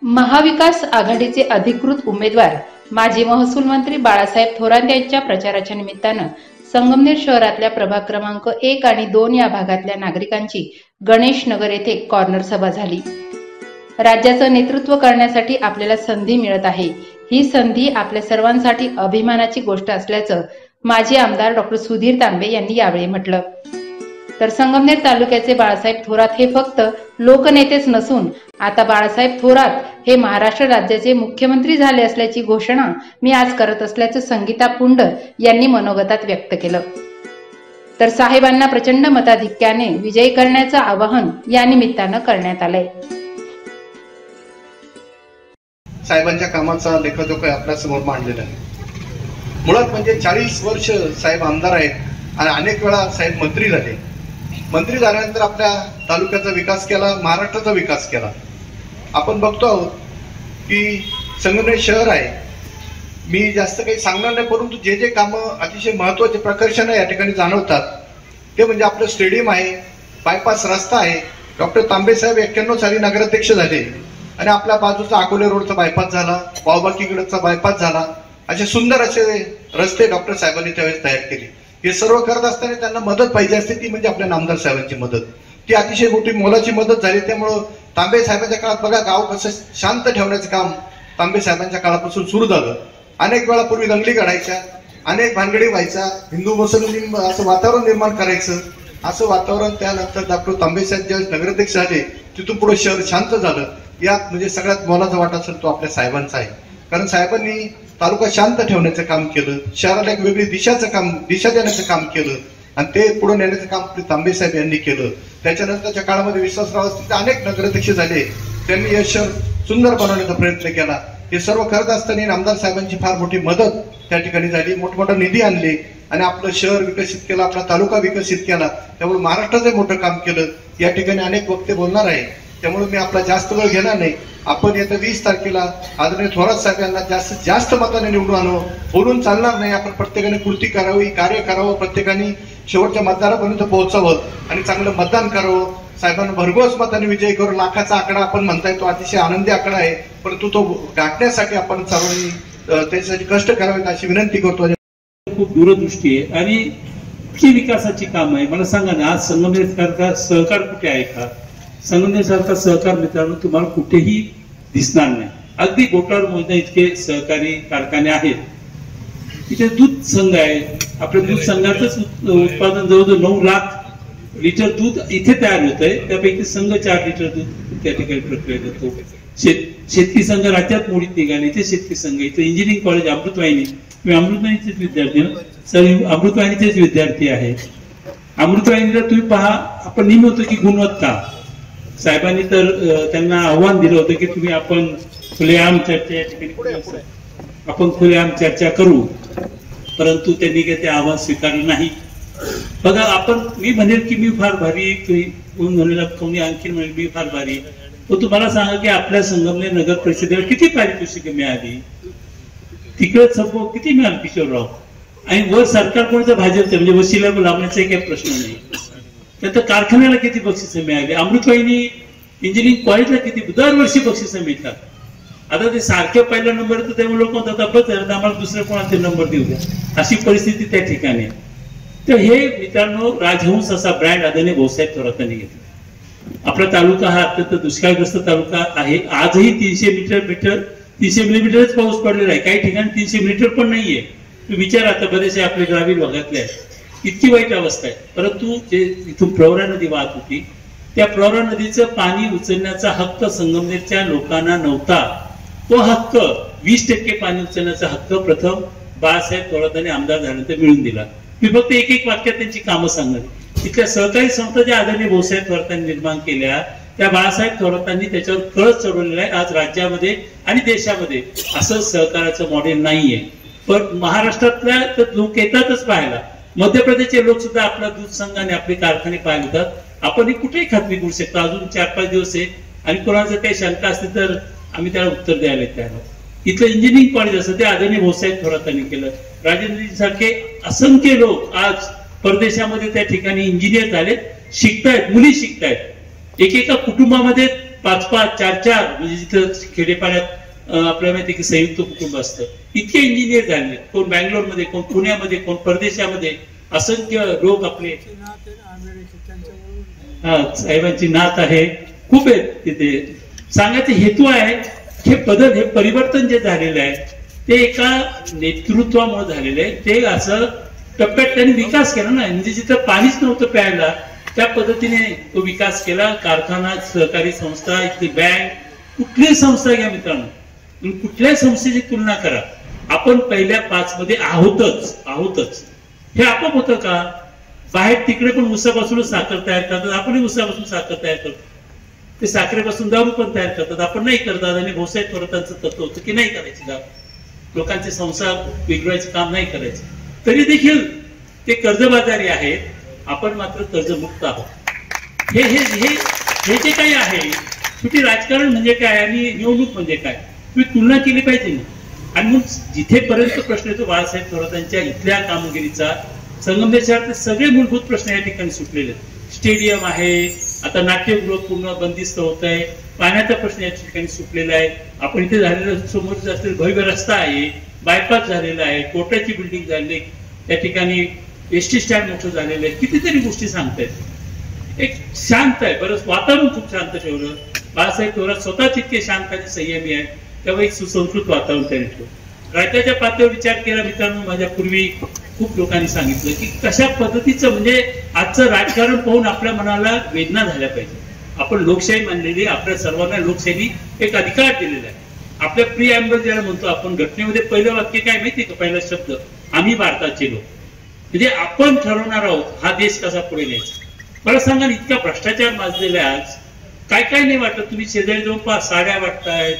महाविकास आघाडीचे अधिकृत उमेदवार माजी महसूल मंत्री बाळासाहेब थोरात यांच्या प्रचाराच्या निमित्तानं संगमनेर शहरातल्या प्रभाग क्रमांक 1 आणि 2 या भागातल्या नागरिकांची गणेश नगर येथे कॉर्नर सभा झाली। राज्याचं नेतृत्व करण्यासाठी आपल्याला संधी मिळत आहे। ही संधी आपल्या सर्वांसाठी अभिमानाची गोष्ट असल्याचं माजी आमदार डॉ. सुधीर तांबे यांनी यावेळी म्हटलं। तर संगमनेर तालुक्याचे बाळासाहेब थोरात हे फक्त लोकनेतेच नसून आता बाळासाहेब थोरात हे महाराष्ट्र राज्याचे मुख्यमंत्री झाले असल्याची घोषणा मी आज करत असल्याचं संगीता पुंड यांनी मनोगतात व्यक्त केलं। तर साहेबांना प्रचंड मताधिक्याने विजयी करण्याचं आवाहन या निमित्तानं करण्यात आलंय। साहेबांच्या कामाचा लेखाजोखा आपल्या समोर मांडलेला आहे। मुळात म्हणजे 40 वर्ष साहेब आमदार आहेत आणि अनेक वेळा साहेब मंत्री झाले। मंत्री झाल्यानंतर आपल्या तालुक्याचा विकास केला, महाराष्ट्राचा विकास केला। आपण बघतो आहोत की संगमनेर शहर आहे, मी जास्त काही सांगणार नाही, परंतु जे जे कामं अतिशय महत्वाचे प्रकर्षाने या ठिकाणी जाणवतात ते म्हणजे आपलं स्टेडियम आहे, बायपास रस्ता आहे। डॉक्टर तांबे साहेब 91 साली नगराध्यक्ष झाले आणि आपल्या बाजूचा अकोले रोडचा बायपास झाला, वावबाकीकडचा बायपास झाला। असे सुंदर असे रस्ते डॉक्टर साहेबांनी त्यावेळेस तयार केले। हे सर्व करत असताना त्यांना मदत पाहिजे असते, ती म्हणजे आपल्या नामदार साहेबांची मदत। ती अतिशय मोठी मोलाची मदत झाली। त्यामुळं तांबे साहेबांच्या काळात बघा गाव कसं शांत ठेवण्याचं काम तांबे साहेबांच्या काळापासून सुरू झालं। अनेक वेळा पूर्वी दंगली घडायच्या, अनेक भानगडी व्हायच्या, हिंदू मुस्लिम असं वातावरण निर्माण करायचं। असं वातावरण त्यानंतर डॉक्टर तांबे साहेब ज्यावेळेस नगराध्यक्ष झाले तिथून पुढे शहर शांत झालं। यात म्हणजे सगळ्यात मोलाचा वाटा असेल तो आपल्या साहेबांचा आहे, कारण साहेबांनी तालुका शांत ठेवण्याचं काम केलं, शहराला एक वेगळी दिशा देण्याचं काम केलं आणि ते पुढे नेण्याचं काम तांबे साहेब यांनी केलं। त्याच्यानंतरच्या काळामध्ये विश्वासराव असतील अनेक नगराध्यक्ष झाले, त्यांनी हे शहर सुंदर बनवण्याचा प्रयत्न केला। हे सर्व करत असताना आमदार साहेबांची फार मोठी मदत त्या ठिकाणी झाली, मोठमोठा निधी आणले आणि आपलं शहर विकसित केलं, आपला तालुका विकसित केला। त्यामुळे महाराष्ट्राचं मोठं काम केलं। या ठिकाणी अनेक वक्ते बोलणार आहे, त्यामुळे मी आपला जास्त वेळ घेणार नाही। आपण येत्या 20 तारखेला आदरणीय थोरात साहेब यांना जास्तीत जास्त मताने निवडून आणू, बोलून चालणार नाही। आपण प्रत्येकाने कृती करावी, कार्य करावं, प्रत्येकाने शेवटच्या मतदारापर्यंत पोहोचावं आणि चांगलं मतदान करावं। साहेबांना भरघोस मताने विजय करू। लाखाचा आकडा आपण म्हणताय तो अतिशय आनंदी आकडा आहे, परंतु तो गाठण्यासाठी आपण सर्वांनी त्याच्यासाठी कष्ट करावेत अशी विनंती करतो। खूप दूरदृष्टी आहे आणि किती विकासाची काम आहे मला सांगा ना। आज संगमनेर सारखा सहकार कुठे आहे का? संगमनेर सारखा सहकार मित्रांनो तुम्हाला कुठेही दिसणार नाही। अगदी बोटावर मोजण्या इतके सहकारी कारखाने आहेत। इथे दूध संघ आहे, आपल्या दूध संघाचंच उत्पादन जवळजवळ 9 लाख लिटर दूध इथे तयार होत आहे, त्यापैकी संघ 4 लिटर दूध त्या ठिकाणी प्रक्रिया करतो। शेतकरी संघ राज्यात मोडीत निघाले, इथे शेतकरी संघ, इथे इंजिनिअरिंग कॉलेज अमृतवाहिनी, मी अमृतवाहिनीचेच विद्यार्थी ना सर, अमृतवाहिनीचेच विद्यार्थी आहे। अमृतवाहिनीला तुम्ही पहा, आपण नेहमी होतो की गुणवत्ता, साहेबांनी तर त्यांना आव्हान दिलं होतं की तुम्ही आपण खुलेआम चर्चा या ठिकाणी आपण खुलेआम चर्चा करू, परंतु त्यांनी काही ते आव्हान स्वीकारलं नाही। बघा आपण मी म्हणेल की मी फार भारी, कोण म्हणेल कोणी आणखी म्हणेल मी फार भारी, तो तुम्हाला सांगा की आपल्या संगमनेर नगर परिषदेला किती पारितोषिके मिळाली, तिकडे सब किती मिळालं किशोरराव, आणि वर सरकार कोणतं भाजपचं म्हणजे वशिला लावण्याचा काही प्रश्न नाही। त्यानंतर कारखान्याला किती बक्षिसं मिळाली, अमृतवाहिनी इंजिनिअरिंग कॉलेजला किती दरवर्षी बक्षिसं मिळतात। आता ते सारखे पहिला नंबर तर तेव्हा लोक म्हणतात बस आम्हाला दुसरे कोणाचे नंबर देऊ द्या, अशी परिस्थिती त्या ठिकाणी। तर हे मित्रांनो राजहंस असा ब्रँड आदरणीय भाऊसाहेब थोरातांनी घेतला। आपला तालुका हा अत्यंत दुष्काळग्रस्त तालुका आहे। आजही 300 मिलीमीटरच पाऊस पडलेला आहे, काही ठिकाणी 300 मिलीमीटर पण नाहीये। विचार आता बरेचसे आपले ग्रामीण भागातले आहेत, इतकी वाईट अवस्था आहे। परंतु जे इथून प्रवरा नदी वाहत होती त्या प्रवरा नदीचं पाणी उचलण्याचा हक्क संगमनेरच्या लोकांना नव्हता। तो हक्क 20% पाणी उचलण्याचा हक्क प्रथम बाळासाहेब थोरातांनी आमदार झाल्यानंतर मिळून दिला। मी फक्त एक वाक्यात त्यांची कामं सांगणार। तिथल्या सहकारी संस्था ज्या आदरणीय भाऊसाहेब थोरातांनी निर्माण केल्या त्या बाळासाहेब थोरातांनी त्याच्यावर कळस चढवलेला आहे। आज राज्यामध्ये आणि देशामध्ये असं सहकाराचं मॉडेल नाहीये, पण महाराष्ट्रातल्या तर लोक येतातच पाहायला। मध्य प्रदेशचे लोक सुद्धा आपला दूध संघ आणि आपले कारखाने पाहायला येतात। आपण कुठेही खात्री करू शकता, अजून 4-5 दिवस आहे आणि कोणाचं काही शंका असते तर आम्ही त्याला उत्तर द्यायला तयार आहोत। इथलं इंजिनिअरिंग कॉलेज असं ते आदरणीय भाऊसाहेब थोरातांनी केलं. राजेंद्रजी सारखे असंख्य लोक आज परदेशामध्ये त्या ठिकाणी इंजिनियर झालेत, शिकतायत, मुली शिकतायत. एकेका कुटुंबामध्ये 5-5, 4-4 म्हणजे जिथं खेडेपाड्यात आपल्याला माहिती की संयुक्त कुटुंब असतं, इतके इंजिनियर झाले. कोण बँगलोरमध्ये, कोण पुण्यामध्ये, कोण परदेशामध्ये, असंख्य लोक आपले साहेबांची नात आहे, खूप आहेत तिथे. सांगायचे हेतू आहे हे बदल, हे परिवर्तन जे झालेलं आहे ते एका नेतृत्वामुळे झालेलं आहे. ते असं टप्प्यात त्यांनी विकास केला ना, म्हणजे जिथं पाणीच नव्हतं प्यायला त्या पद्धतीने तो विकास केला. कारखाना, सहकारी संस्था, इथली बँक, कुठलीही संस्था घ्या मित्रांनो, कुठल्याही संस्थेची तुलना करा, आपण पहिल्या 5 मध्ये आहोतच. हे आपोआप होतं का? बाहेर तिकडे पण उसापासून साखर तयार करतात, आपण उसापासून साखर तयार करतो. ते साखरेपासून दारू पण तयार करतात, आपण नाही करतात. आणि भाऊसाहेब थोरातांचं तत्व होतं की नाही करायची दारू, लोकांचे संसार बिघडवायचे काम नाही करायचे. तरी देखील ते कर्जबाजारी आहेत, आपण मात्र कर्जमुक्त आहोत. हे हे हे हे जे काही आहे, शेवटी राजकारण म्हणजे काय आणि निवडणूक म्हणजे काय, तुम्ही तुलना केली पाहिजे ना. आणि मग जिथेपर्यंत प्रश्न येतो बाळासाहेब थोरातांच्या इथल्या कामगिरीचा, संगमनेर शहरातले सगळे मूलभूत प्रश्न या ठिकाणी सुटलेले आहेत. स्टेडियम आहे, आता नाट्यगृह पूर्ण बंदिस्त होत आहे, पाण्याचा प्रश्न या ठिकाणी सुटलेला आहे. आपण इथे झालेलं समोर असलेला भव्य रस्ता आहे, बायपास झालेला आहे, कोर्टाची बिल्डिंग झाली, त्या ठिकाणी एसटी स्टँड मोठं झालेलं आहे. कितीतरी गोष्टी सांगतायत. एक शांत आहे, बरंच वातावरण खूप शांत ठेवलं. बाळासाहेब थोरात स्वतःच इतके शांत आणि संयमी आहे, तेव्हा एक सुसंस्कृत वातावरण त्यांनी ठेवलं. राज्याच्या पातळीवर विचार केला मित्रांनो, माझ्या पूर्वी खूप लोकांनी सांगितलं की कशा पद्धतीचं, म्हणजे आजचं राजकारण पाहून आपल्या मनाला वेदना झाल्या पाहिजे. आपण लोकशाही मानलेली, आपल्या सर्वांना लोकशाही एक अधिकार दिलेला आहे. आपल्या प्रिअँबल ज्याला म्हणतो आपण, घटनेमध्ये पहिलं वाक्य काय माहिती का, पहिला शब्द, आम्ही भारताचे लोक. म्हणजे आपण ठरवणार आहोत हा देश कसा पुढे न्यायचा. मला सांगा, इतका भ्रष्टाचार माजलेला आहे आज, काय काय नाही वाटत. तुम्ही शेजारी जाऊन पहा, साड्या वाटतायत,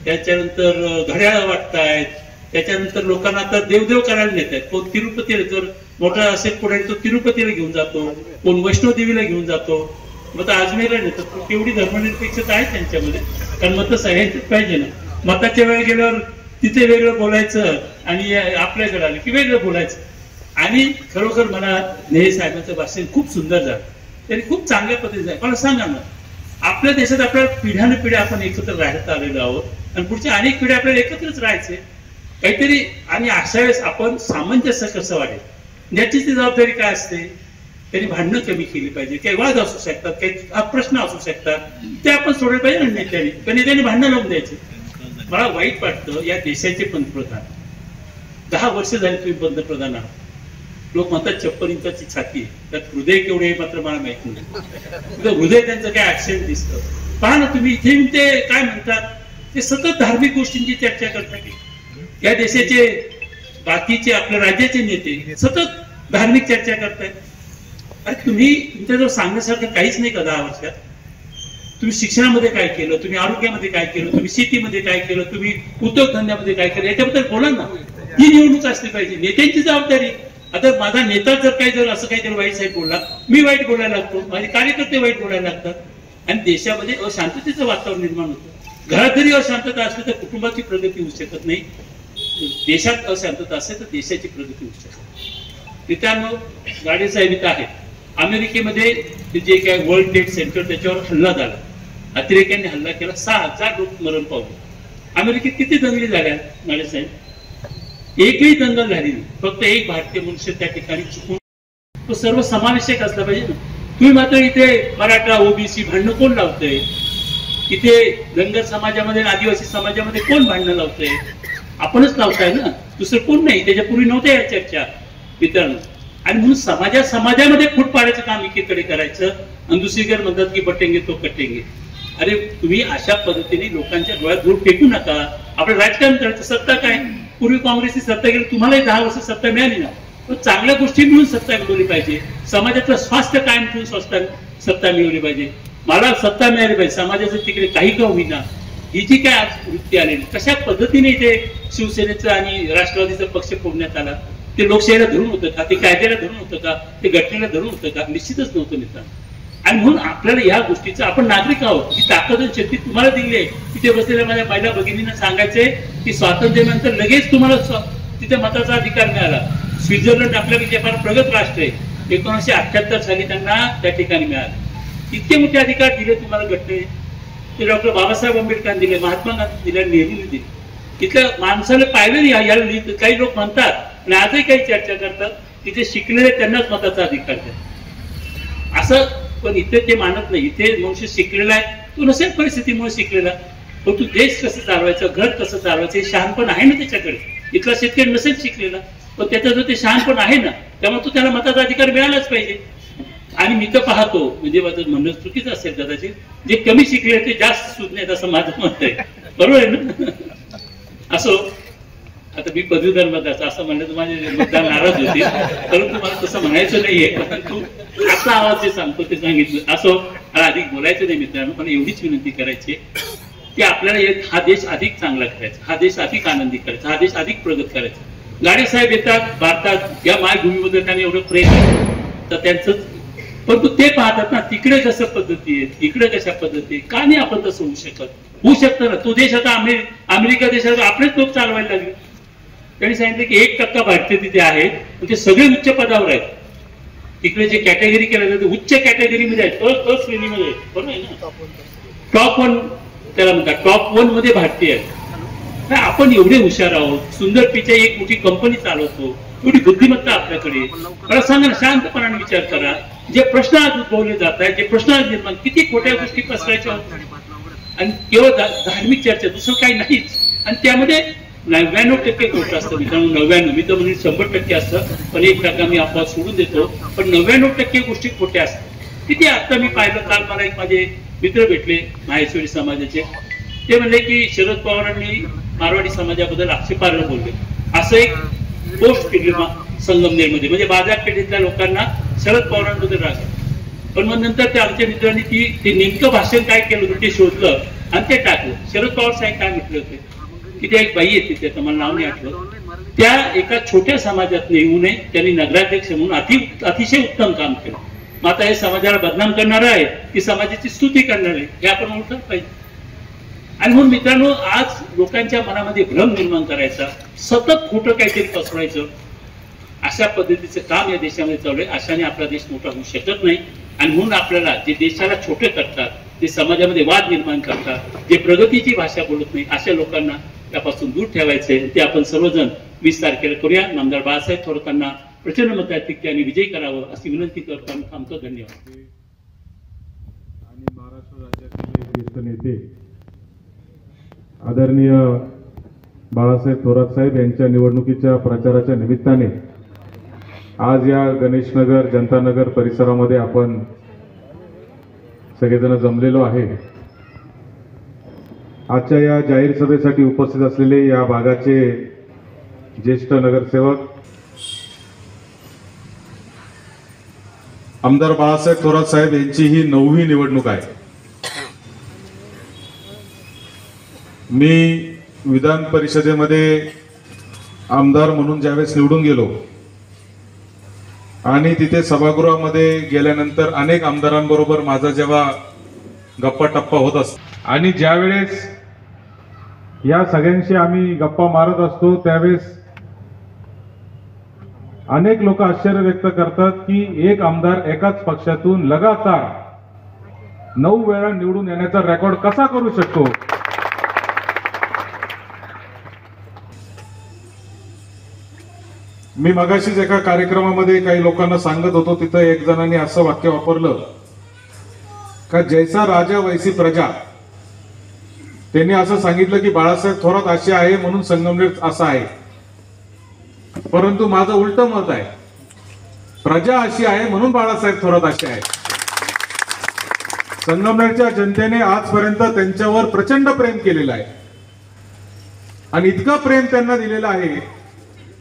त्याच्यानंतर घड्याळ वाटतायत, त्याच्यानंतर लोकांना आता देवदेव करायला नेत आहेत. कोण तिरुपतीला, जर मोठा असेल पुढे तो तिरुपतीला घेऊन जातो, कोण वैष्णोदेवीला घेऊन जातो, मग अजमेरला नेतात. तेवढी धर्मनिरपेक्षता आहे त्यांच्यामध्ये, कारण मत सगळ्यांचीच पाहिजे ना. मताच्या वेळ गेल्यावर तिथे वेगळं बोलायचं आणि आपल्याकडे आलं की वेगळं बोलायचं. आणि खरोखर मला नेहे साहेबांचं भाषण खूप सुंदर झालं, त्यांनी खूप चांगल्या पद्धतीने आहे. मला सांगा ना, आपल्या देशात आपल्याला पिढ्याने पिढ्या आपण एकत्र राहत आलेलो आहोत आणि पुढच्या अनेक पिढ्या आपल्याला एकत्रच राहायचे काहीतरी. आणि अशा वेळेस आपण सामंजस्य कसं वाढेल याची ती जबाबदारी काय असते. त्यांनी भांडणं कमी केली पाहिजे, काही वाद असू शकतात, काही प्रश्न असू शकतात, ते आपण सोडले पाहिजे ना नेत्यांनी. तर नेत्यांनी भांडणं लावून द्यायचे. मला वाईट वाटतं, या देशाचे पंतप्रधान 10 वर्ष झाली तुम्ही पंतप्रधान आहात. लोक म्हणतात 56 इंचाची छाती आहे, त्यात हृदय केवढे हे मात्र मला माहित नाही. हृदय त्यांचं काय ऍक्सिडेंट दिसतं. पहा ना तुम्ही, इथे ते काय म्हणतात, ते सतत धार्मिक गोष्टींची चर्चा करतात. या देशाचे बाकीचे आपल्या राज्याचे नेते सतत धार्मिक चर्चा करतायत. अरे तुम्ही, तुमच्याजवळ सांगण्यासारखं काहीच नाही का 10 वर्षात? तुम्ही शिक्षणामध्ये काय केलं, तुम्ही आरोग्यामध्ये काय केलं, तुम्ही शेतीमध्ये काय केलं, तुम्ही उद्योगधंद्यामध्ये काय केलं, याच्याबद्दल बोला ना. ही निवडणूक असली पाहिजे, नेत्यांची जबाबदारी. आता माझा नेता जर काही जर असं काहीतरी वाईट साईड बोलला, मी वाईट बोलायला लागतो, माझे कार्यकर्ते वाईट बोलायला लागतात, आणि देशामध्ये अशांततेचं वातावरण निर्माण होतं. घरात जरी अशांतता असली तर कुटुंबाची प्रगती होऊ शकत नाही. देशात अशांतता असेल तर देशाची प्रगती होऊ शकते. मित्रांनो, गाडे साहेब इथं आहेत. अमेरिकेमध्ये जे काय वर्ल्ड ट्रेड सेंटर त्याच्यावर हल्ला झाला, अतिरेक्यांनी हल्ला केला, 6,000 लोक मरण पावले. अमेरिकेत किती दंगली झाल्या गाडे साहेब? एकही दंगल झाली नाही. फक्त एक भारतीय मनुष्य त्या ठिकाणी चुकून, तो सर्व समावेशक असला पाहिजे ना. तुम्ही मात्र इथे मराठा ओबीसी भांडणं कोण लावतंय? इथे धनगर समाजामध्ये आदिवासी समाजामध्ये कोण भांडणं लावतंय? आपणच लावताय ना, दुसरं कोण नाही. त्याच्यापूर्वी नव्हत्या या चर्चा मित्रांनो. आणि म्हणून समाजामध्ये फूट पाडायचं काम एकीकडे करायचं आणि दुसरीकडे म्हणतात की बटेंगे तो कटेंगे. अरे तुम्ही अशा पद्धतीने लोकांच्या डोळ्यात धूळ फेकू नका. आपलं राजकारण करायचं. सत्ता काय, पूर्वी काँग्रेसची सत्ता गेली, तुम्हालाही 10 वर्ष सत्ता मिळाली ना, पण चांगल्या गोष्टी मिळून सत्ता मिळवली पाहिजे. समाजाचं स्वास्थ्य कायम ठेवून सत्ता मिळवली पाहिजे. मला सत्ता मिळाली पाहिजे, समाजाचं तिकडे काही का होईना. ही जी काय आज वृत्ती आलेली, कशा पद्धतीने इथे शिवसेनेचं आणि राष्ट्रवादीचा पक्ष फोडण्यात आला, ते लोकशाहीला धरून होतं का, ते कायद्याला धरून होतं का, ते घटनेला धरून होतं का? निश्चितच नव्हतं मित्रांनो. आणि म्हणून आपल्याला या गोष्टीचं, आपण नागरिक आहोत, ही ताकद आणि शक्ती तुम्हाला दिली आहे. तिथे बसलेल्या माझ्या महिला भगिनींना सांगायचंय की स्वातंत्र्यानंतर लगेच तुम्हाला तिथे मताचा अधिकार मिळाला. स्वित्झर्लंड आपल्यापेक्षा फार प्रगत राष्ट्र आहे. 1978 साली त्यांना त्या ठिकाणी मिळालं. इतके मोठे अधिकार दिले तुम्हाला घटने. ते डॉक्टर बाबासाहेब आंबेडकरांनी दिले, महात्मा गांधी दिले, नेहरूंनी दिले. इथल्या माणसाला पाहिलं नाही. याला काही लोक म्हणतात आणि आजही काही चर्चा करतात तिथे शिकलेले त्यांनाच मताचा अधिकार द्या असं, पण इथे ते मानत नाही. इथे मनुष्य शिकलेला आहे, तो नसेल परिस्थितीमुळे शिकलेला, पण तू देश कसं चालवायचं, घर कसं चालवायचं हे शहाणपण आहे ना त्याच्याकडे. इथला शेतकरी नसेल शिकलेला, पण त्याचं ते शहाणपण आहे ना, त्यामुळे तो त्याला मताचा अधिकार मिळालाच पाहिजे. आणि मी तर पाहतो, म्हणजे माझं म्हणणं चुकीचं असेल कदाचित, जे कमी शिकले ते जास्त सुज्ञ आहेत असं माझं मत आहे. बरोबर आहे ना? असो, आता मी पदवीधर मतदार असं म्हणलं तर माझे मतदार नाराज होते, परंतु मला तसं म्हणायचं नाहीये. परंतु आता आवाज जे सांगतो ते सांगितलं. असो, मला अधिक बोलायचं नाही मित्रांनो, पण एवढीच विनंती करायची की आपल्याला हा देश अधिक चांगला करायचा, हा देश अधिक आनंदी करायचा, हा देश अधिक प्रगत करायचा. गाडे साहेब येतात भारतात, या मायभूमीमध्ये त्यांनी एवढं प्रेम आहे तर त्यांचं, परंतु ते पाहतात ना तिकडे कसं पद्धती आहेत, इकडे कशा पद्धती, का नाही आपण तसं होऊ शकत? होऊ शकतं ना. तो देश आता अमेरिका देशात आपलेच लोक चालवायला लागले. त्यांनी सांगितलं की 1% भारतीय तिथे आहेत, ते सगळे उच्च पदावर आहेत. तिकडे जे कॅटेगरी केलं जातं उच्च कॅटेगरीमध्ये आहेत, फर्स्ट श्रेणीमध्ये आहेत. बरोबर आहे ना? टॉप 1 त्याला म्हणतात, टॉप 1 मध्ये भारतीय आहेत. आपण एवढे हुशार आहोत, सुंदर पिचे एक मोठी कंपनी चालवतो, एवढी बुद्धिमत्ता आपल्याकडे. मला सांगा ना, शांतपणाने विचार करा. जे प्रश्न आज उद्भवले जात आहेत, जे प्रश्न आज निर्माण, किती खोट्या गोष्टी पसरायच्या आणि केवळ धार्मिक चर्चा, दुसरं काही नाहीच. आणि त्यामध्ये 99% गोष्ट असतं मित्रांनो. 99, मी तर म्हणजे 100% असतं, पण 1% मी अपवाद सोडून देतो. पण 99% गोष्टी खोट्या असतात. किती आता मी पाहिलं, काल मला एक माझे मित्र भेटले माहेश्वरी समाजाचे, ते म्हणले की शरद पवारांनी मारवाडी समाजाबद्दल आक्षेपार्ह बोलले, असं एक पोस्ट केली संगमनेरमध्ये. म्हणजे बाजारपेठेतल्या लोकांना शरद पवारांबद्दल राग. पण मग नंतर ते आमच्या मित्रांनी ते नेमकं भाषण काय केलं होतं ते शोधलं आणि ते टाकलं. शरद पवार साहेब काय म्हटले होते की त्या एक बाई येते, त्याचं मला नाव नाही आठवत, त्या एका छोट्या समाजात येऊ नये, त्यांनी नगराध्यक्ष म्हणून अतिशय उत्तम काम केलं. मग आता हे समाजाला बदनाम करणार आहे की समाजाची स्तुती करणार आहे हे आपण ओळखलं पाहिजे. आणि म्हणून मित्रांनो, आज लोकांच्या मनामध्ये भ्रम निर्माण करायचा, सतत खोटं काहीतरी पसरवायचं, अशा पद्धतीचं काम या देशामध्ये चालू आहे. अशाने आपला देश मोठा होऊ शकत नाही. आणि म्हणून आपल्याला जे देशाला छोटे करतात, जे समाजामध्ये वाद निर्माण करतात, जे प्रगतीची भाषा बोलत नाही, अशा लोकांना त्यापासून दूर ठेवायचे. ते आपण सर्वजण 20 तारखेला करूया. नामदार बाळासाहेब थोरातांना प्रचंड मताधिक्याने विजयी करावं अशी विनंती करतो आणि थांबतो. धन्यवाद. आणि महाराष्ट्र राज्यातील ज्येष्ठ नेते आदरणीय बाळासाहेब थोरात साहेब यांच्या निवडणुकीच्या प्रचाराच्या निमित्ताने आज या गणेशनगर जनतानगर परिसरामध्ये आपण सगळेजण जमलेलो आहे. आजच्या या जाहीर सभेसाठी उपस्थित असलेले या भागाचे ज्येष्ठ नगरसेवक आमदार बाळासाहेब थोरात साहेब यांची ही 9वी निवडणूक आहे. मी विधान परिषदेमध्ये आमदार म्हणून ज्यावेळेस निवडून गेलो आणि तिथे सभागृहामध्ये गेल्यानंतर अनेक आमदारांबरोबर माझा जेव्हा गप्पा टप्पा होत असतो आणि ज्यावेळेस या सगळ्यांशी आम्ही गप्पा मारत असतो त्यावेळेस अनेक लोक आश्चर्य व्यक्त करतात की एक आमदार एकाच पक्षातून लगातार 9 वेळा निवडून येण्याचा रेकॉर्ड कसा करू शकतो. मी मगाशीच एका कार्यक्रमामध्ये काही लोकांना सांगत होतो, तिथं एक जणांनी असं वाक्य वापरलं का जैसा राजा वैसी प्रजा. त्यांनी असं सांगितलं की बाळासाहेब थोरात असे आहे म्हणून संगमनेर असं आहे. परंतु माझं उलट मत आहे, प्रजा अशी आहे म्हणून बाळासाहेब थोरात असे आहे. संगमनेरच्या जनतेने आजपर्यंत त्यांच्यावर प्रचंड प्रेम केलेलं आहे आणि इतकं प्रेम त्यांना दिलेलं आहे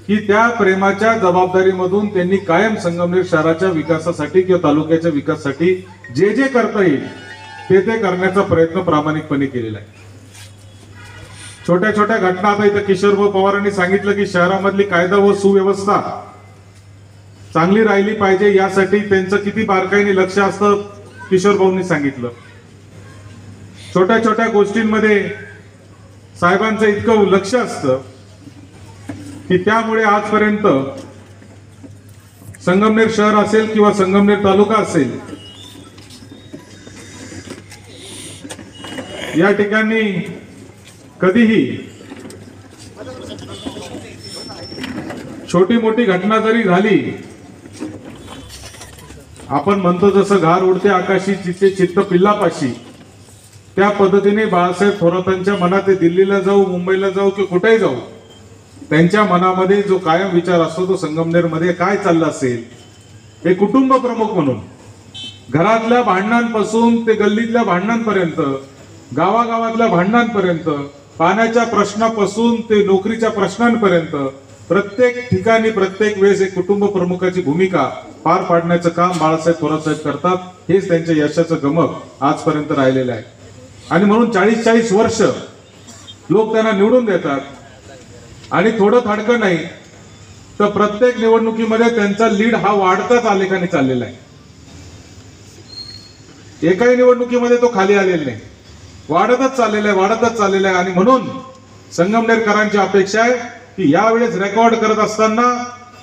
की त्या प्रेमाच्या जबाबदारीमधून त्यांनी कायम संगमनेर शहराच्या विकासासाठी किंवा तालुक्याच्या विकासासाठी जे जे करता येईल ते करण्याचा प्रयत्न प्रामाणिकपणे केलेला आहे. छोट्या छोट्या घटना, आता इथं किशोरभाऊ पवारांनी सांगितलं की शहरामधली कायदा व सुव्यवस्था चांगली राहिली पाहिजे यासाठी त्यांचं किती बारकाईने लक्ष असतं किशोर भाऊंनी सांगितलं. छोट्या छोट्या गोष्टींमध्ये साहेबांचं इतकं लक्ष असतं की त्यामुळे आजपर्यंत संगमनेर शहर असेल किंवा संगमनेर तालुका असेल, या ठिकाणी कधीही छोटी मोठी घटना जरी झाली, आपण म्हणतो जसं घार उडते आकाशी चित्ते चित्त पिल्लापाशी, त्या पद्धतीने बाळासाहेब थोरातांच्या मनात दिल्लीला जाऊ, मुंबईला जाऊ की कुठेही जाऊ, त्यांच्या मनामध्ये जो कायम विचार असतो तो संगमनेरमध्ये काय चाललं असेल. हे कुटुंब प्रमुख म्हणून घरातल्या भांडणांपासून ते गल्लीतल्या भांडणांपर्यंत, गावागावातल्या भांडणांपर्यंत, पाण्याच्या प्रश्नापासून ते नोकरीच्या प्रश्नांपर्यंत प्रत्येक ठिकाणी प्रत्येक वेळेस एक कुटुंब प्रमुखाची भूमिका पार पाडण्याचं काम बाळासाहेब थोरात साहेब करतात. हेच त्यांच्या यशाचं गमक आजपर्यंत राहिलेलं आहे. आणि म्हणून 40-40 वर्ष लोक त्यांना निवडून देतात. आणि थोडं थाडकं नाही तर प्रत्येक निवडणुकीमध्ये त्यांचा लीड हा वाढताच आलेखाने चाललेला आहे. एकाही निवडणुकीमध्ये तो खाली आलेला नाही, वाढतच चाललेला आहे. आणि म्हणून संगमनेरकरांची अपेक्षा आहे की यावेळेस रेकॉर्ड करत असताना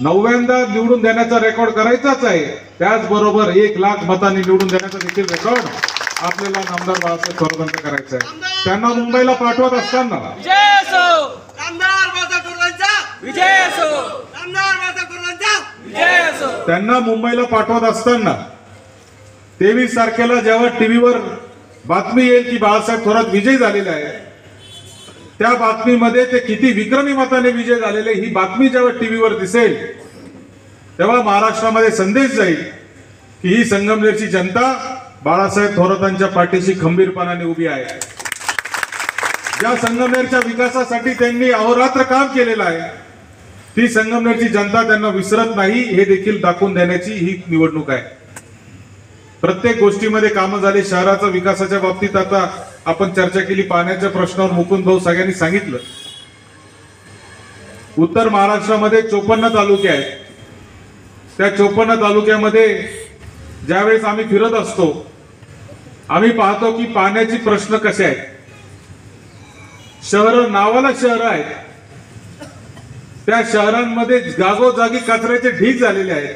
90दा निवडून देण्याचा रेकॉर्ड करायचाच आहे. त्याचबरोबर 1 लाख मतांनी निवडून देण्याचा देखील रेकॉर्ड आपल्याला नामदार बाळासाहेब थोरातांचा करायचा आहे. त्यांना मुंबईला पाठवत असताना त्यांना मुंबईला पाठवत असताना 23 तारखेला जेव्हा टीव्हीवर बातमी येईल की बाळासाहेब थोरात विजयी झालेले आहे, त्या बातमीमध्ये ते किती विक्रमी मताने विजय झालेले ही बातमी जेव्हा टीव्हीवर दिसेल, तेव्हा महाराष्ट्रामध्ये संदेश जाईल की ही संगमनेरची जनता बाळासाहेब थोरातांच्या पाठीशी खंबीरपणाने उभी आहे. ज्या संगमनेरच्या विकासासाठी त्यांनी अहोरात्र काम केलेलं आहे, ती संगमनेरची जनता त्यांना विसरत नाही, हे देखील दाखवून देण्याची ही निवडणूक आहे. प्रत्येक गोष्टीमध्ये कामं झाली. शहराच्या विकासाच्या बाबतीत आता आपण चर्चा केली. पाण्याच्या प्रश्नावर मुकुंद भाऊ सगळ्यांनी सांगितलं. उत्तर महाराष्ट्रामध्ये 54 तालुके आहेत. त्या 54 तालुक्यामध्ये ज्यावेळेस आम्ही फिरत असतो, आम्ही पाहतो की पाण्याचे प्रश्न कसे आहेत. शहर नावाला शहर आहेत, त्या शहरांमध्ये जागोजागी कचऱ्याचे ढीग झालेले आहेत.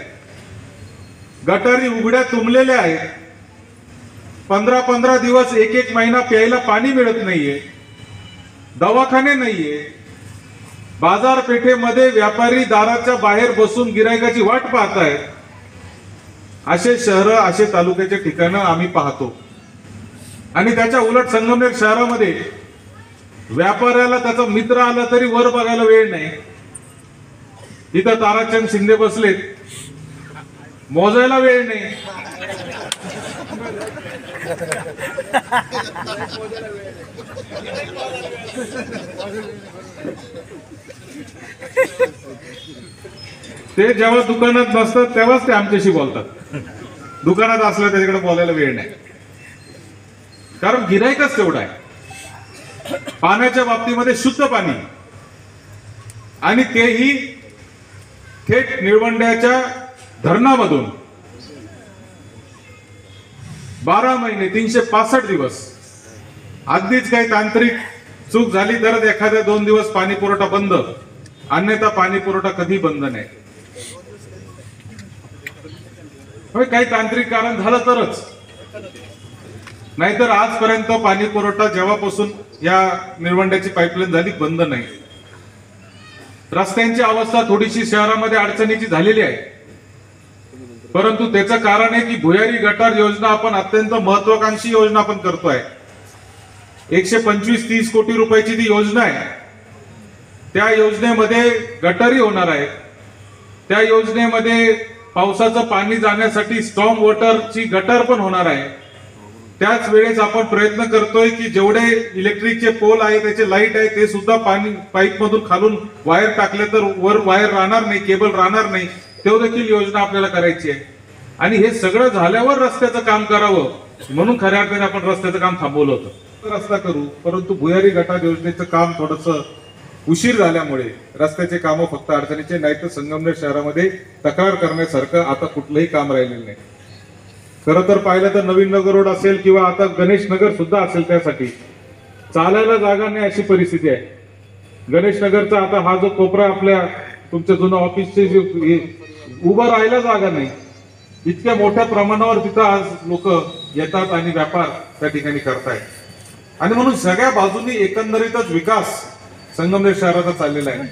गटारी उघड्या तुंबलेल्या आहेत. 15-15 दिवस 1-1 महिना प्यायला पाणी मिळत नाहीये. दवाखाने नाहीये. बाजारपेठेमध्ये व्यापारी दाराच्या बाहेर बसून गिरायकाची वाट पाहतायत. असे शहर, असे तालुक्याचे ठिकाणं आम्ही पाहतो. आणि त्याच्या उलट संगमनेर शहरामध्ये व्यापाऱ्याला त्याचा मित्र आला तरी वर बघायला वेळ नाही. इथं ताराचंद शिंदे बसलेत, मोजायला वेळ नाही. ते जेव्हा दुकानात बसतात तेव्हाच ते आमच्याशी बोलतात. दुकानात असलं त्याच्याकडे बोलायला वेळ नाही, कारण गिराईकच तेवढा आहे. पाण्याच्या बाबतीमध्ये शुद्ध पाणी, आणि तेही थेट निळवंड्याच्या धरणामधून 12 महिने 365 दिवस. अगदीच काही तांत्रिक चूक झाली तरच एखाद्या 2 दिवस पाणी पुरवठा बंद, अन्यथा पाणी पुरवठा कधी बंद नाही. काही तांत्रिक कारण झालं तरच, नाहीतर आजपर्यंत पाणी पुरवठा जेव्हापासून या निळवंड्याची पाईपलाईन झाली बंद नाही. रस्त्यांची अवस्था थोडीशी शहरामध्ये अडचणीची झालेली आहे, परंतु त्याचं कारण आहे की भुयारी गटार योजना आपण अत्यंत महत्वाकांक्षी योजना आपण करतोय. 125-30 कोटी रुपयाची ती योजना आहे. त्या योजनेमध्ये गटारी होणार आहे. त्या योजनेमध्ये पावसाचं पाणी जाण्यासाठी स्टॉर्म वॉटरची गटार पण होणार आहे. त्याच वेळेस आपण प्रयत्न करतोय की जेवढे इलेक्ट्रिकचे पोल आहे, त्याचे लाईट आहे, ते सुद्धा पाणी पाईप मधून खालून वायर टाकले तर वर वायर राहणार नाही, केबल राहणार नाही, ते देखील योजना आपल्याला करायची आहे. आणि हे सगळं झाल्यावर रस्त्याचं काम करावं म्हणून खऱ्या अर्थाने आपण रस्त्याचं काम थांबवलं होतं. रस्ता करू, परंतु भुयारी गटार योजनेचं काम थोडंसं उशीर झाल्यामुळे रस्त्याचे कामं फक्त अडचणीचे, नाही तर संगमनेर शहरामध्ये तक्रार करण्यासारखं आता कुठलंही काम राहिलेलं नाही. खरं तर पाहिलं तर नवीन नगर रोड असेल किंवा आता गणेश नगर सुद्धा असेल, त्यासाठी चालायला जागा नाही अशी परिस्थिती आहे. गणेश नगरचा आता हा जो कोपरा आपल्या तुमच्या जुनं ऑफिसचे उभं राहायला जागा नाही. इतक्या मोठ्या प्रमाणावर तिथं आज लोक येतात आणि व्यापार त्या ठिकाणी करतायत. आणि म्हणून सगळ्या बाजूनी एकंदरीतच विकास संगमनेर शहराचा चाललेला आहे.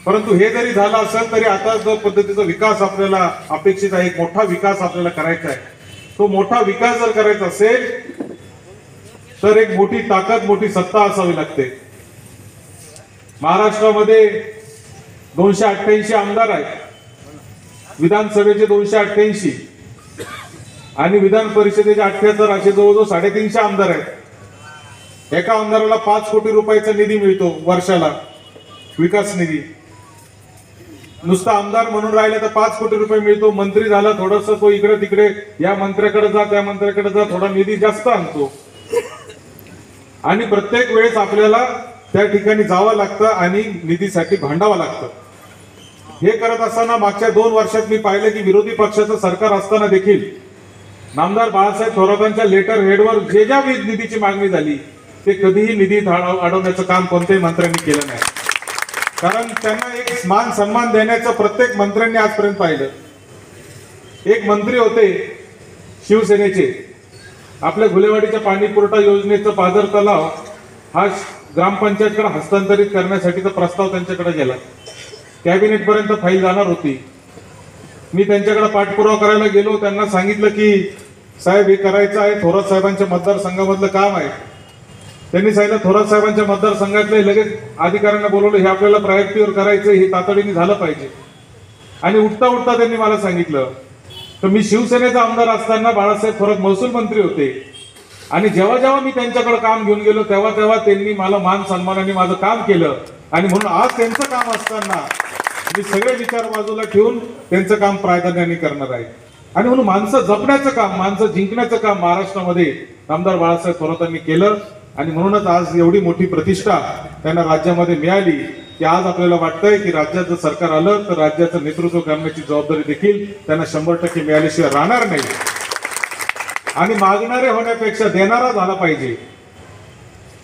परंतु हे जरी झालं असेल तरी आता जो पद्धतीचा विकास आपल्याला अपेक्षित आहे, एक मोठा विकास आपल्याला करायचा आहे, तो मोठा विकास जर करायचा असेल तर एक मोठी ताकद, मोठी सत्ता असावी लागते. महाराष्ट्रामध्ये 288 आमदार आहेत, विधानसभेचे 288 आणि विधान परिषदेचे 78, असे जवळजवळ 350 आमदार आहेत. एका आमदाराला 5 कोटी रुपयाचा निधी मिळतो वर्षाला, विकास निधी. नुसता आमदार म्हणून राहिला तर 5 कोटी रुपये मिळतो. मंत्री झाला थोडस तो इकडे तिकडे, या मंत्र्याकडे जा त्या मंत्र्याकडे जा, थोडा निधी जास्त आणतो. आणि प्रत्येक वेळेस आपल्याला त्या ठिकाणी जावं लागतं आणि निधीसाठी भांडावं लागतं. हे करत असताना मागच्या 2 वर्षात मी पाहिलं की विरोधी पक्षाचं सरकार असताना देखील नामदार बाळासाहेब थोरातांच्या लेटर हेडवर जे ज्या निधीची मागणी झाली ते कधीही निधी अडवण्याचं काम कोणत्याही मंत्र्यांनी केलं नाही. कारण त्यांना एक मान सन्मान देण्याचं प्रत्येक मंत्र्यांनी आजपर्यंत पाहिलं. एक मंत्री होते शिवसेनेचे, आपल्या घुलेवाडीच्या पाणी पुरवठा योजनेचं पाझर तलाव हा ग्रामपंचायतकडे हस्तांतरित करण्यासाठीचा प्रस्ताव त्यांच्याकडे गेला. कॅबिनेट पर्यंत फाईल जाणार होती. मी त्यांच्याकडे पाठपुरावा करायला गेलो. त्यांना सांगितलं की साहेब हे करायचं आहे, थोरात साहेबांच्या मतदारसंघामधलं काम आहे. त्यांनी सांगितलं थोरात साहेबांच्या मतदारसंघातले लगेच अधिकाऱ्यांना बोलवलं, हे आपल्याला प्रायोरिटीवर करायचं, हे तातडीने झालं पाहिजे. आणि उठता उठता त्यांनी मला सांगितलं तर मी शिवसेनेचा आमदार असताना बाळासाहेब थोरात महसूल मंत्री होते आणि जेव्हा जेव्हा मी त्यांच्याकडे काम घेऊन गेलो तेव्हा तेव्हा त्यांनी मला मान सन्मानाने माझं काम केलं. आणि म्हणून आज त्यांचं काम असताना मी सगळे विचार बाजूला ठेवून त्यांचं काम प्राधान्याने करणार आहे. आणि म्हणून माणसं जपण्याचं काम, माणसं जिंकण्याचं काम महाराष्ट्रामध्ये आमदार बाळासाहेब थोरातांनी केलं. आणि म्हणूनच आज एवढी मोठी प्रतिष्ठा त्यांना राज्यामध्ये मिळाली की आज आपल्याला वाटतंय की राज्यात जर सरकार आलं तर राज्याचं नेतृत्व करण्याची जबाबदारी देखील त्यांना 100% मिळाल्याशिवाय राहणार नाही. आणि मागणारे होण्यापेक्षा देणारा झाला पाहिजे.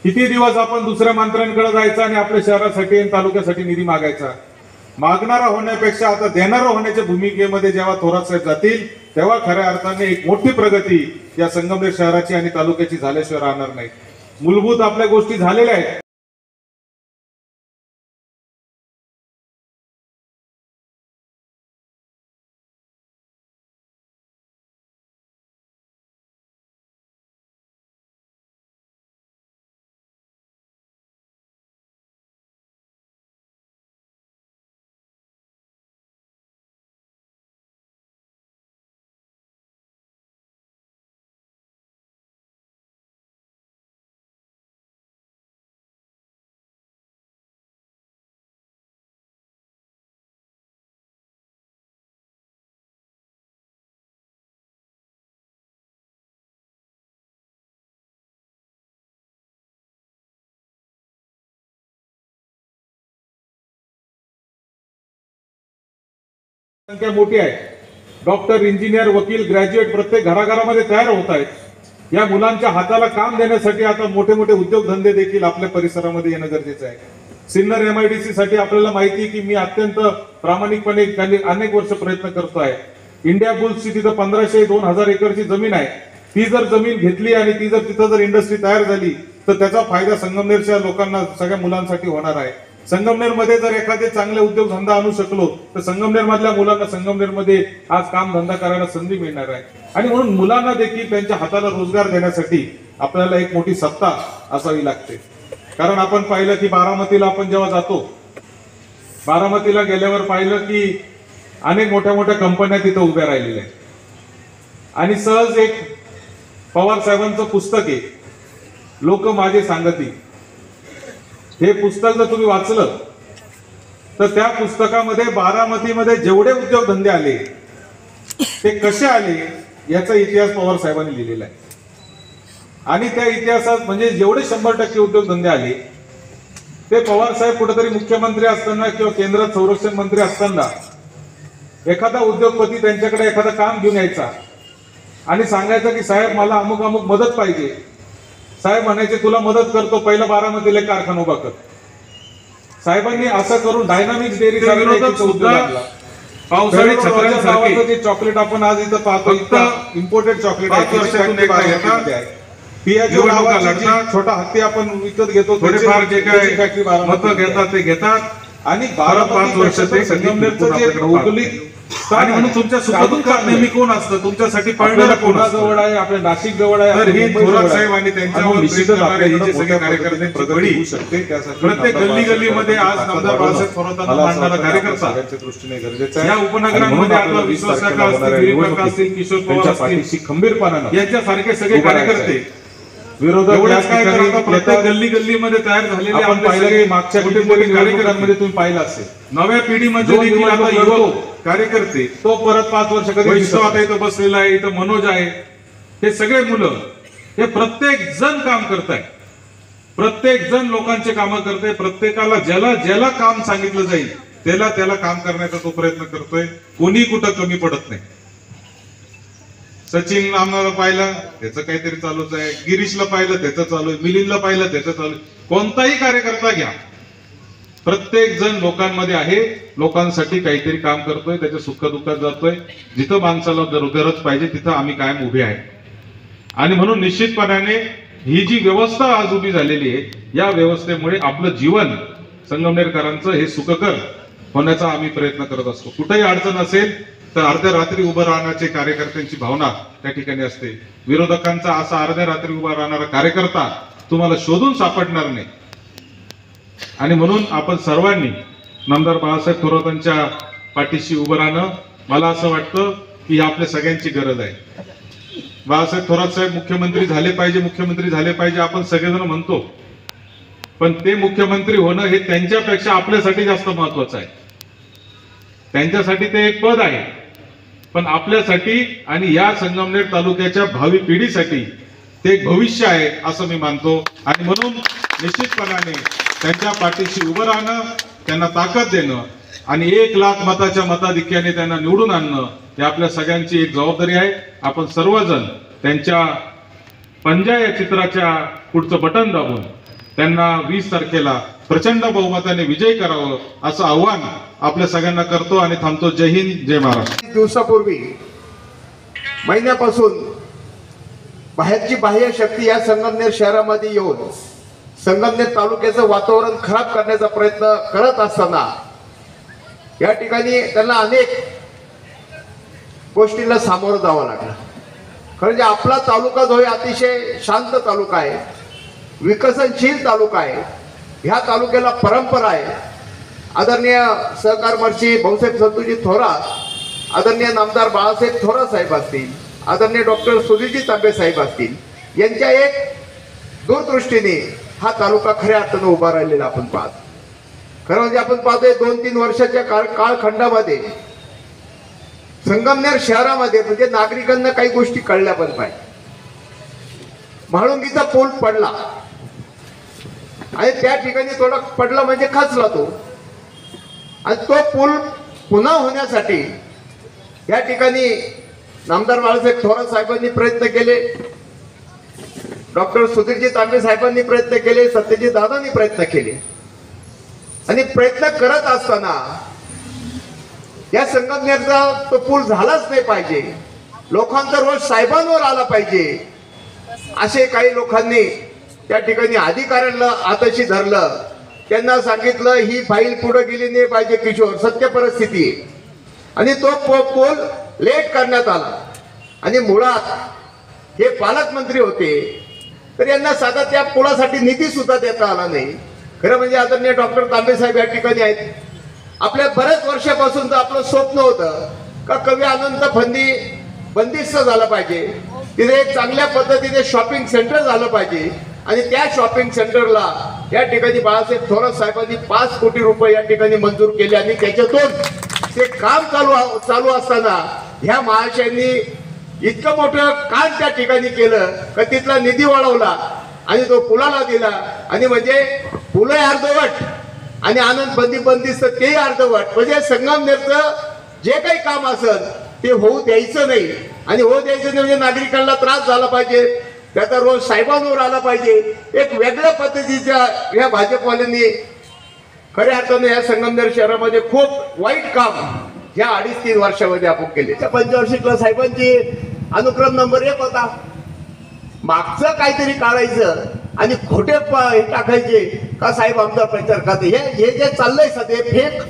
किती दिवस आपण दुसऱ्या मंत्र्यांकडे जायचं आणि आपल्या शहरासाठी आणि तालुक्यासाठी निधी मागायचा. मागणारा होण्यापेक्षा आता देणारा होण्याच्या भूमिकेमध्ये जेव्हा थोरात साहेब जातील तेव्हा खऱ्या अर्थाने एक मोठी प्रगती या संगमनेर शहराची आणि तालुक्याची झाल्याशिवाय राहणार नाही. मूलभूत आपल्या गोष्टी झालेल्या आहेत. संख्या मोठी आहे. डॉक्टर, इंजिनियर, वकील, ग्रॅज्युएट प्रत्येक घराघरामध्ये तयार होत आहेत. या मुलांच्या हाताला काम देण्यासाठी आता मोठे मोठे उद्योगधंदे देखील आपल्या परिसरामध्ये येणं गरजेचं आहे. सिन्नर MIDC साठी आपल्याला माहिती आहे की मी अत्यंत प्रामाणिकपणे अनेक वर्ष प्रयत्न करतो आहे. इंडिया बुल्सची तिथं 1500-2000 एकरची जमीन आहे. ती जर जमीन घेतली आणि ती जर तिथं जर इंडस्ट्री तयार झाली तर त्याचा फायदा संगमनेरच्या लोकांना, सगळ्या मुलांसाठी होणार आहे. संगमनेरमध्ये जर एखादे चांगले उद्योगधंदा आणू शकलो तर संगमनेर मधल्या मुलांना संगमनेरमध्ये आज काम धंदा करायला संधी मिळणार आहे. आणि म्हणून मुलांना देखील त्यांच्या हाताला रोजगार देण्यासाठी आपल्याला एक मोठी सत्ता असावी लागते. कारण आपण पाहिलं की बारामतीला आपण जेव्हा जातो, बारामतीला गेल्यावर पाहिलं की अनेक मोठ्या मोठ्या कंपन्या तिथं उभ्या राहिलेल्या आहेत. आणि सहज एक पवार साहेबांचं पुस्तक आहे, लोक माझे सांगती. हे पुस्तक जर तुम्ही वाचलं तर त्या पुस्तकामध्ये बारामतीमध्ये जेवढे उद्योगधंदे आले ते कसे आले याचा इतिहास पवार साहेबांनी लिहिलेला आहे. आणि त्या इतिहासात म्हणजे जेवढे 100% उद्योगधंदे आले ते पवार साहेब कुठेतरी मुख्यमंत्री असताना किंवा केंद्रात संरक्षण मंत्री असताना एखादा उद्योगपती त्यांच्याकडे एखादं काम घेऊन यायचा आणि सांगायचं की साहेब मला अमुक अमुक मदत पाहिजे, साहेब म्हणायचे तुला मदत करतो, पहिला बारामतीला एक कारखाना उभा कर. साहेबांनी असं करून डायनामिक्स डेअरी पावसाळी छत्र्यांसारखे चॉकलेट आपण आज इथं पाहतो, इम्पोर्टेड चॉकलेट आहे. पियाचो नावाचा छोटा हत्ती आपण विकत घेतो, थोडेफार जे काय मतं घेतात ते घेतात आणि 5 वर्ष ते संगमनेरचं जे भौगोलिक आणि म्हणून तुमच्या सुखदुःखात नेहमी कोण असतं, तुमच्यासाठी पळणारा कोण असतं. जवळ आहे, आपल्या नाशिक जवळ आहे, तर ही थोरात साहेब आणि त्यांच्यावर निश्चितच आपल्या हे जे सगळे कार्यकर्ते प्रगती होऊ शकते. त्यासाठी प्रत्येक गल्ली गल्लीमध्ये आज नामदार बाळासाहेब थोरातांना मानणारा कार्यकर्ता दृष्टीने गरजेचं आहे. या उपनगरांमध्ये आपला विश्वास काका असतील, दिलीप काका असतील, किशोर पवार असतील, खंबीरपणाने यांच्यासारखे सगळे कार्यकर्ते विरोधक काय करतात. प्रत्येक गल्ली गल्लीमध्ये तयार झालेले आपण पाहिलं की मागच्या कार्यक्रमांमध्ये तुम्ही पाहिलं असेल, नव्या पिढीमध्ये देखील आता युवक कार्यकर्ते, तो परत 5 वर्ष कधी वैष्णव आता इथं बसलेला आहे, इथं मनोज आहे, हे सगळे मुलं हे प्रत्येक जण काम करताय, प्रत्येक जण लोकांचे कामं करते. प्रत्येकाला ज्याला ज्याला काम सांगितलं जाईल त्याला काम करण्याचा तो प्रयत्न करतोय. कोणी कुठं कमी पडत नाही. सचिन आम्हाला पाहिलं त्याचं काहीतरी चालूच आहे, गिरीशला पाहिलं त्याचं चालू आहे, मिलिंदला पाहिलं त्याचं चालू आहे. कोणताही कार्यकर्ता घ्या, प्रत्येक जण लोकांमध्ये आहे, लोकांसाठी काहीतरी काम करतोय, त्याच्या सुखदुःखात जातोय. जिथं माणसाला गरज पाहिजे तिथं आम्ही कायम उभे आहे. आणि म्हणून निश्चितपणाने ही जी व्यवस्था आज उभी झालेली आहे, या व्यवस्थेमुळे आपलं जीवन संगमनेरकरांचं हे सुखकर होण्याचा आम्ही प्रयत्न करत असतो. कुठेही अडचण असेल तर अर्ध्या रात्री उभं राहण्याची कार्यकर्त्यांची भावना त्या ठिकाणी असते. विरोधकांचा असा अर्ध्या रात्री उभा राहणारा कार्यकर्ता तुम्हाला शोधून सापडणार नाही. आणि म्हणून आपण सर्वांनी नामदार बाळासाहेब थोरातांच्या पाठीशी उभं राहणं, मला असं वाटतं की ही आपल्या सगळ्यांची गरज आहे. बाळासाहेब थोरात साहेब मुख्यमंत्री झाले पाहिजे, मुख्यमंत्री झाले पाहिजे आपण सगळेजण म्हणतो, पण ते मुख्यमंत्री होणं हे त्यांच्यापेक्षा आपल्यासाठी जास्त महत्वाचं आहे. त्यांच्यासाठी ते एक पद आहे, पण आपल्यासाठी आणि या संगमनेर तालुक्याच्या भावी पिढीसाठी ते एक भविष्य आहे असं मी मानतो. आणि म्हणून निश्चितपणाने त्यांच्या पाठीशी उभं राहणं, त्यांना ताकद देणं आणि 1 लाख मताच्या मताधिक्याने त्यांना निवडून आणणं ही आपल्या सगळ्यांची एक जबाबदारी आहे. आपण सर्वजण त्यांच्या पंजा या चित्राच्या पुढचं बटन दाबून त्यांना 20 तारखेला प्रचंड बहुमताने विजय करावं असं आव्हान आपल्या सगळ्यांना करतो आणि थांबतो. जय हिंद, जय महाराष्ट्र. दिवसापूर्वी महिन्यापासून बाहेरची बाह्य शक्ती या संगमनेर शहरामध्ये येऊन संगमनेर तालुक्याचं वातावरण खराब करण्याचा प्रयत्न करत असताना या ठिकाणी त्यांना अनेक गोष्टींना सामोरं जावं लागलं. कारण जे आपला तालुका जो आहे अतिशय शांत तालुका आहे, विकसनशील तालुका आहे. ह्या तालुक्याला परंपरा आहे. आदरणीय सहकार मंत्री भाऊसाहेब संतोषजी थोरात, आदरणीय नामदार बाळासाहेब थोरात साहेब असतील, आदरणीय डॉक्टर सुधीरजी तांबे साहेब असतील, यांच्या एक दूरदृष्टीने हा तालुका खऱ्या अर्थानं उभा राहिलेला आपण पाहतो. खरं म्हणजे आपण पाहतोय 2-3 वर्षाच्या काळखंडामध्ये संगमनेर शहरामध्ये म्हणजे नागरिकांना काही गोष्टी कळल्या पण पाहिजे. म्हाळुंगीचा पूल पडला आणि त्या ठिकाणी थोडा पडला म्हणजे खचला तो, आणि तो पूल पुन्हा होण्यासाठी या ठिकाणी नामदार बाळासाहेब थोरात साहेबांनी प्रयत्न केले, डॉक्टर सुधीरजी तांबे साहेबांनी प्रयत्न केले, सत्यजित दादांनी प्रयत्न केले. आणि प्रयत्न करत असताना या संगमनेरचा तो पूल झालाच नाही पाहिजे, लोकांचा रोष साहेबांवर आला पाहिजे, असे काही लोकांनी त्या ठिकाणी अधिकाऱ्यांना आताशी धरलं. त्यांना सांगितलं ही फाईल पुढे गेली नाही पाहिजे किशोर, सत्य परिस्थिती आहे. आणि तो पूल लेट करण्यात आला. आणि मुळात हे पालकमंत्री होते तर यांना साधा त्या पुलासाठी निधी सुद्धा देता आला नाही. खरं म्हणजे आदरणीय डॉक्टर तांबे साहेब या ठिकाणी आहेत. आपल्या बऱ्याच वर्षापासून तर आपलं स्वप्न होतं का कवी अनंत फंदी बंदिस्त झालं पाहिजे, तिथे एक चांगल्या पद्धतीने शॉपिंग सेंटर झालं पाहिजे. आणि त्या शॉपिंग सेंटरला या ठिकाणी बाळासाहेब थोरात साहेबांनी 5 कोटी रुपये या ठिकाणी मंजूर केले. आणि त्याच्यातून ते काम चालू असताना ह्या महाशयांनी इतकं मोठं काम त्या ठिकाणी केलं का तिथला निधी वाढवला आणि तो पुलाला दिला. आणि म्हणजे पुलं अर्धवट आणि आनंद बंदिस्त तेही अर्धवट. म्हणजे संगमनेरचं जे काही काम असेल ते होऊ द्यायचं नाही. आणि हो द्यायचं म्हणजे नागरिकांना त्रास झाला पाहिजे, त्याचा रोज साहेबांवर आला पाहिजे, एक वेगळ्या पद्धतीच्या या भाजपवाल्यांनी खऱ्या अर्थाने या संगमनेर शहरामध्ये खूप वाईट काम या 2.5-3 वर्षामध्ये आपण केले. त्या पंचवार्षिकला साहेबांची अनुक्रम नंबर 1 होता. मागचं काहीतरी काढायचं आणि खोटे हे टाकायचे का साहेब आमचा प्रचार करते. हे जे चाललंय सध्या फेक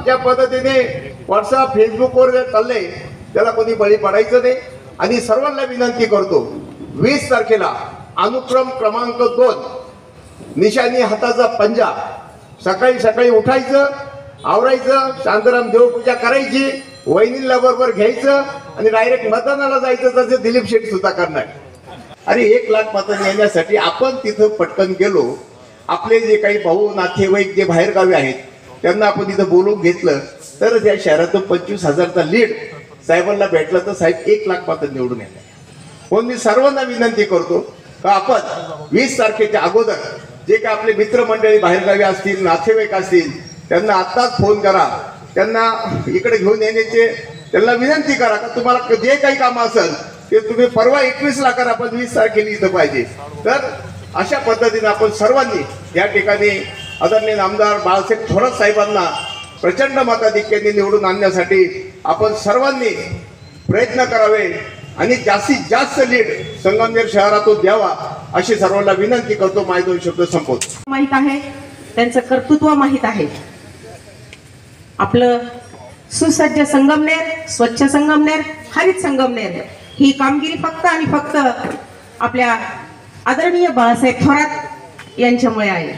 ज्या पद्धतीने व्हॉट्सअप फेसबुकवर जे चाललंय त्याला कोणी बळी पडायचं नाही. आणि सर्वांना विनंती करतो, 20 तारखेला अनुक्रम क्रमांक 2 निशाणी हाताचा पंजा, सकाळी सकाळी उठायचं, आवरायचं, शांताराम देवपूजा करायची, वहिनीला बरोबर घ्यायचं आणि डायरेक्ट मतदानाला जायचं. तसं दिलीप शेट्टी सुद्धा करणार. अरे 1 लाख मतं येण्यासाठी आपण तिथं पटकन गेलो. आपले जे काही भाऊ नातेवाईक जे बाहेर गावी आहेत त्यांना आपण तिथं बोलवून घेतलं तर त्या शहरातून 25,000चा लीड साहेबांना भेटला तर साहेब 1 लाख मतं निवडून येणार. म्हणून मी सर्वांना विनंती करतो का आपण 20 तारखेच्या अगोदर जे काही आपले मित्रमंडळी बाहेरगावी असतील, नातेवाईक असतील, त्यांना आत्ताच फोन करा, त्यांना इकडे घेऊन येण्याचे त्यांना विनंती करा का तुम्हाला जे काही काम असेल ते तुम्ही परवा 21ला करा, पण 20 तारखेला इथं पाहिजे. तर अशा पद्धतीने आपण सर्वांनी या ठिकाणी आदरणीय आमदार बाळासाहेब थोरात साहेबांना प्रचंड मताधिक्याने निवडून आणण्यासाठी आपण सर्वांनी प्रयत्न करावे आणि जास्तीत जास्त लीड संगमनेर शहरातून द्यावा अशी सर्वांना विनंती करतो. माझे 2 शब्द संपवतो. माहित आहे, त्यांचं कर्तृत्व माहित आहे. आपलं सुसज्ज संगमनेर, स्वच्छ संगमनेर, हरित संगमनेर ही कामगिरी फक्त आणि फक्त आपल्या आदरणीय बाळासाहेब थोरात यांच्यामुळे आहे.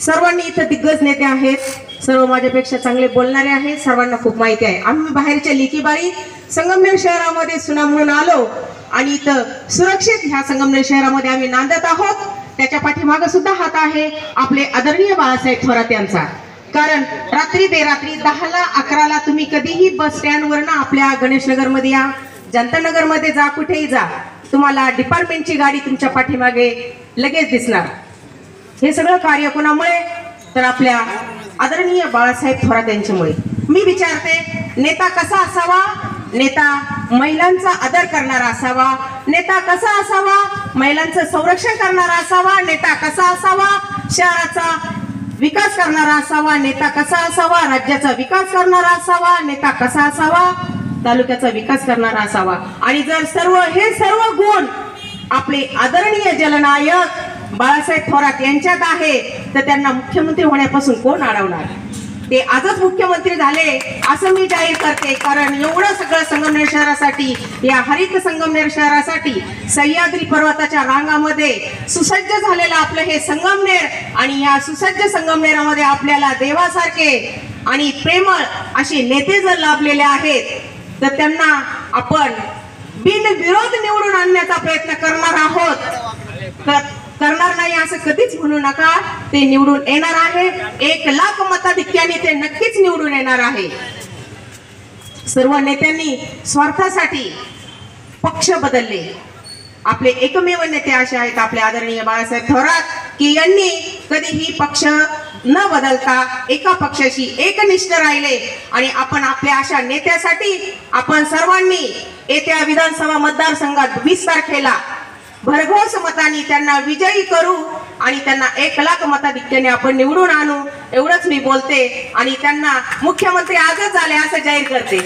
सर्वांनी इथं दिग्गज नेते आहेत, सर्व माझ्यापेक्षा चांगले बोलणारे आहेत, सर्वांना खूप माहिती आहे. आम्ही बाहेरच्या लेकीबारी संगमनेर शहरामध्ये सुना म्हणून आलो आणि इथं सुरक्षित ह्या संगमनेर शहरामध्ये आम्ही नांदत आहोत. त्याच्या पाठीमागे सुद्धा हात आहे आपले आदरणीय बाळासाहेब थोरात यांचा. कारण रात्री बेरात्री 10ला 11ला तुम्ही कधीही बस स्टँडवरनं आपल्या गणेशनगरमध्ये या, जनतानगरमध्ये जा, कुठेही जा, तुम्हाला डिपार्टमेंटची गाडी तुमच्या पाठीमागे लगेच दिसणार. हे सगळं कार्य कोणामुळे तर आपल्या आदरणीय बाळासाहेब थोरात यांच्यामुळे. मी विचारते, नेता कसा असावा? नेता महिलांचा आदर करणारा असावा. नेता कसा असावा? महिलांचं संरक्षण करणारा असावा. नेता कसा असावा? शहराचा विकास करणारा असावा. नेता कसा असावा? राज्याचा विकास करणारा असावा. नेता कसा असावा? तालुक्याचा विकास करणारा असावा. आणि जर हे सर्व गुण आपले आदरणीय जलनायक बाळासाहेब थोरात यांच्यात आहे तर त्यांना मुख्यमंत्री होण्यापासून कोण अडवणार? ते आजच मुख्यमंत्री झाले असं मी जाहीर करते. कारण एवढं सगळं संगमनेर शहरासाठी, या हरित संगमनेर शहरासाठी, सह्याद्री पर्वताच्या रांगामध्ये सुसज्ज झालेलं आपलं हे संगमनेर, आणि या सुसज्ज संगमनेरामध्ये आपल्याला देवासारखे आणि प्रेमळ असे नेते जर लाभलेले आहेत तर त्यांना आपण बिनविरोध निवडून आणण्याचा प्रयत्न करणार आहोत. करणार नाही असं कधीच म्हणू नका. ते निवडून येणार आहे. 1 लाख मताधिक्याने ते नक्कीच निवडून येणार आहे. सर्व नेत्यांनी स्वार्थासाठी पक्ष बदलले. आपले एकमेव नेते असे आहेत आपले आदरणीय बाळासाहेब थोरात की यांनी कधीही पक्ष न बदलता एका पक्षाशी एकनिष्ठ राहिले. आणि आपण आपल्या अशा नेत्यासाठी आपण सर्वांनी येत्या विधानसभा मतदारसंघात 20 तारखेला भरघोस मतांनी त्यांना विजयी करू आणि त्यांना 1 लाख मताधिक्याने आपण निवडून आणू. एवढंच मी बोलते आणि त्यांना मुख्यमंत्री आजच झाले असं जाहीर करते.